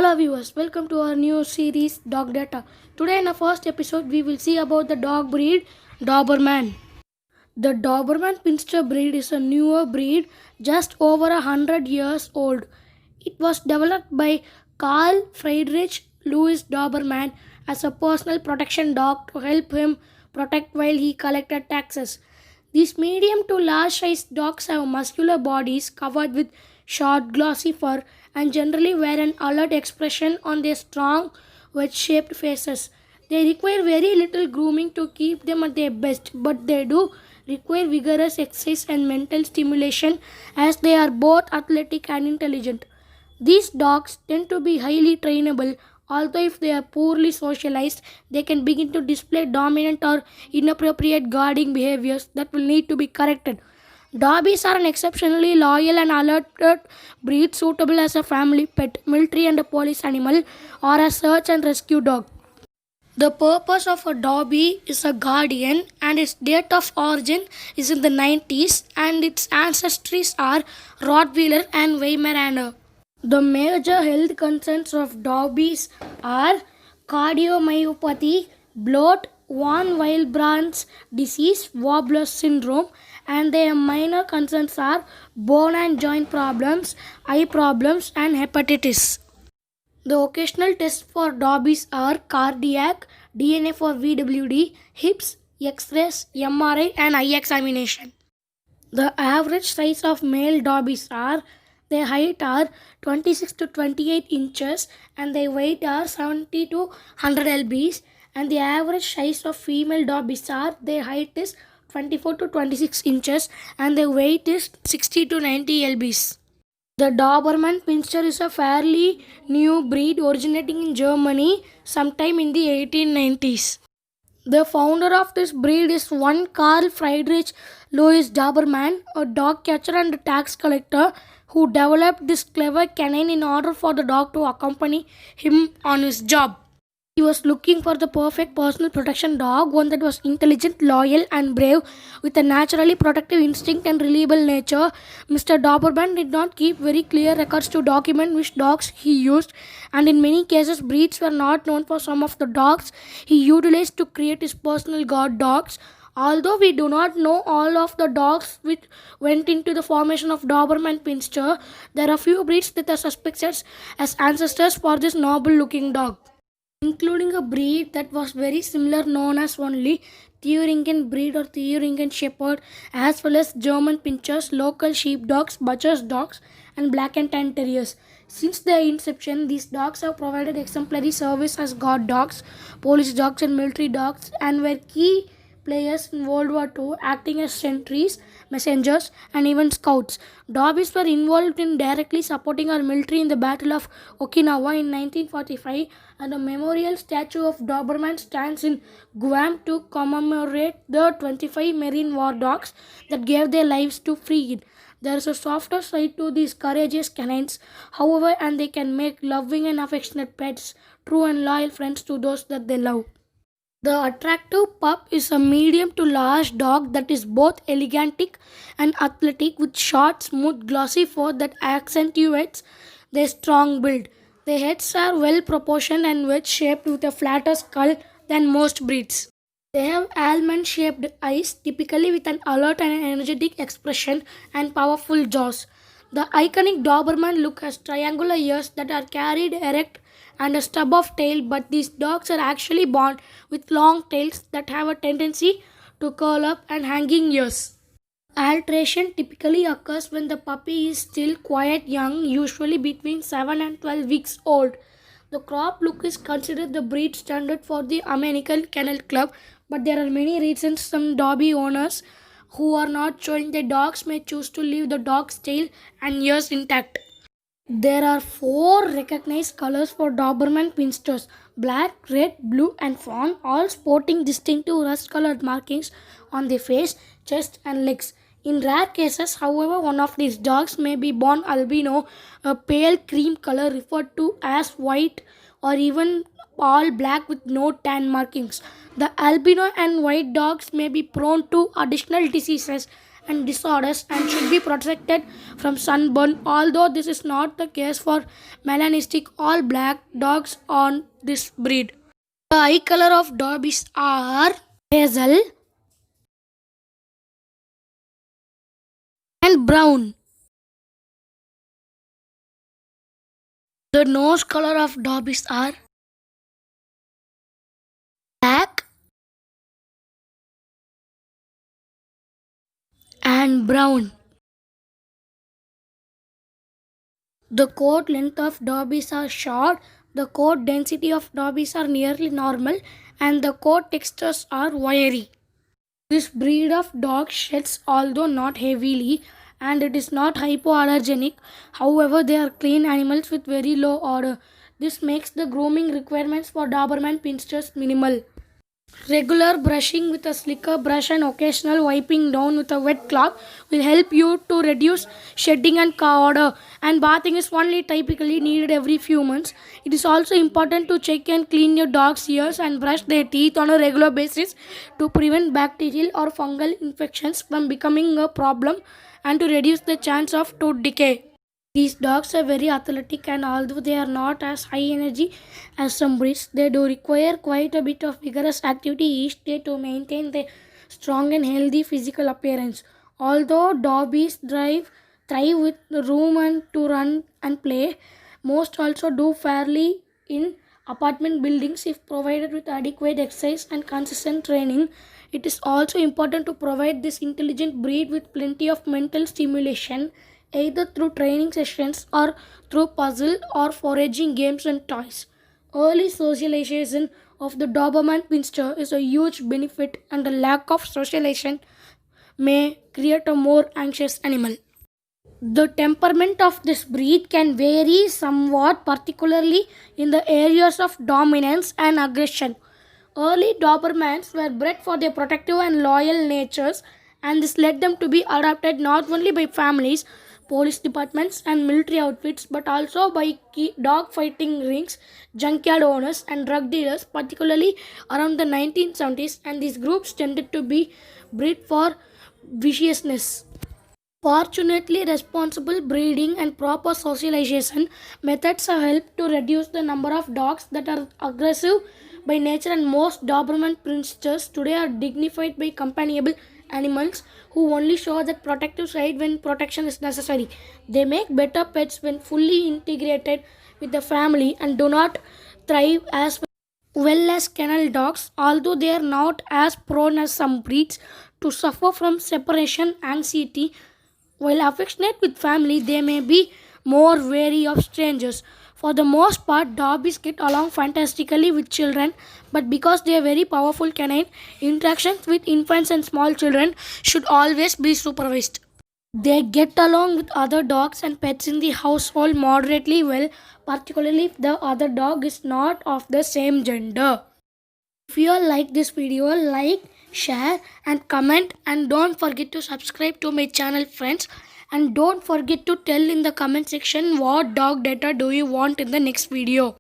Hello viewers, welcome to our new series Dog Data. Today in the first episode we will see about the dog breed Doberman. The Doberman Pinscher breed is a newer breed just over 100 years old. It was developed by Carl Friedrich Louis Doberman as a personal protection dog to help him protect while he collected taxes. These medium to large sized dogs have muscular bodies covered with short glossy fur and generally wear an alert expression on their strong wedge shaped faces. They require very little grooming to keep them at their best, but they do require vigorous exercise and mental stimulation as they are both athletic and intelligent. These dogs tend to be highly trainable, although if they are poorly socialized, they can begin to display dominant or inappropriate guarding behaviors that will need to be corrected. Derbies are an exceptionally loyal and alert breed suitable as a family pet, military and a police animal, or a search and rescue dog. The purpose of a Derby is a guardian, and its date of origin is in the 90s, and its ancestries are Rottweiler and Weimaraner. The major health concerns of Derbies are cardiomyopathy, bloat, von Willebrand's disease, Wobbler syndrome, and their minor concerns are bone and joint problems, eye problems, and hepatitis. The occasional tests for Derbies are cardiac, DNA for VWD, hips, X-rays, MRI, and eye examination. The average size of male Derbies are their height are 26 to 28 inches and their weight are 70 to 100 lbs, and the average size of female Derbies are their height is 24 to 26 inches and their weight is 60 to 90 lbs. The Doberman Pinscher is a fairly new breed originating in Germany sometime in the 1890s. The founder of this breed is one Carl Friedrich Louis Doberman, a dog catcher and tax collector who developed this clever canine in order for the dog to accompany him on his job. He was looking for the perfect personal protection dog, one that was intelligent, loyal, and brave, with a naturally protective instinct and reliable nature. Mr. Doberman did not keep very clear records to document which dogs he used, and in many cases, breeds were not known for some of the dogs he utilized to create his personal guard dogs. Although we do not know all of the dogs which went into the formation of Doberman Pinscher, there are few breeds that are suspected as ancestors for this noble looking dog, including a breed that was very similar known as only Thuringen breed or Thuringen Shepherd, as well as German Pinschers, local sheepdogs, butcher's dogs, and black and tan terriers. Since their inception, these dogs have provided exemplary service as guard dogs, police dogs, and military dogs, and were key players in World War II, acting as sentries, messengers, and even scouts. Derbies were involved in directly supporting our military in the Battle of Okinawa in 1945, and a memorial statue of Doberman stands in Guam to commemorate the 25 Marine war dogs that gave their lives to free it. There is a softer side to these courageous canines, however, and they can make loving and affectionate pets, true and loyal friends to those that they love. The attractive pup is a medium to large dog that is both elegantic and athletic, with short, smooth, glossy fur that accentuates their strong build. Their heads are well proportioned and wedge shaped with a flatter skull than most breeds. They have almond shaped eyes, typically with an alert and energetic expression and powerful jaws. The iconic Doberman look has triangular ears that are carried erect and a stub of tail, but these dogs are actually born with long tails that have a tendency to curl up and hanging ears. Alteration typically occurs when the puppy is still quite young, usually between 7 and 12 weeks old. The crop look is considered the breed standard for the American Kennel Club, but there are many reasons some Derby owners who are not showing their dogs may choose to leave the dog's tail and ears intact. There are four recognized colors for Doberman Pinschers: black, red, blue, and fawn, all sporting distinctive rust-colored markings on their face, chest, and legs. In rare cases, however, one of these dogs may be born albino, a pale cream color referred to as white, or even all black with no tan markings. The albino and white dogs may be prone to additional diseases and disorders and should be protected from sunburn. Although this is not the case for melanistic all black dogs on this breed. The eye color of Derbies are hazel and brown. The nose color of Derbies are black and brown. The coat length of Derbies are short, the coat density of Derbies are nearly normal, and the coat textures are wiry. This breed of dog sheds although not heavily, and it is not hypoallergenic. However, they are clean animals with very low odor. This makes the grooming requirements for Doberman Pinschers minimal. Regular brushing with a slicker brush and occasional wiping down with a wet cloth will help you to reduce shedding and cow odor. And bathing is only typically needed every few months. It is also important to check and clean your dog's ears and brush their teeth on a regular basis to prevent bacterial or fungal infections from becoming a problem and to reduce the chance of tooth decay. These dogs are very athletic, and although they are not as high energy as some breeds, they do require quite a bit of vigorous activity each day to maintain their strong and healthy physical appearance. Although Derbies thrive with room and to run and play, most also do fairly in apartment buildings if provided with adequate exercise and consistent training. It is also important to provide this intelligent breed with plenty of mental stimulation either through training sessions or through puzzle or foraging games and toys. Early socialization of the Doberman Pinscher is a huge benefit, and the lack of socialization may create a more anxious animal. The temperament of this breed can vary somewhat, particularly in the areas of dominance and aggression. Early Dobermans were bred for their protective and loyal natures, and this led them to be adopted not only by families, police departments, and military outfits, but also by dog fighting rings, junkyard owners, and drug dealers, particularly around the 1970s. And these groups tended to be bred for viciousness. Fortunately, responsible breeding and proper socialization methods have helped to reduce the number of dogs that are aggressive by nature, and most Doberman Pinschers today are dignified by companionable animals who only show that protective side when protection is necessary. They make better pets when fully integrated with the family and do not thrive as well as kennel dogs, although they are not as prone as some breeds to suffer from separation anxiety. While affectionate with family, they may be more wary of strangers. For the most part, Derbies get along fantastically with children, but because they are very powerful canine, interactions with infants and small children should always be supervised. They get along with other dogs and pets in the household moderately well, particularly if the other dog is not of the same gender. If you all like this video, like, share and comment, and don't forget to subscribe to my channel, friends, and don't forget to tell in the comment section what dog data do you want in the next video.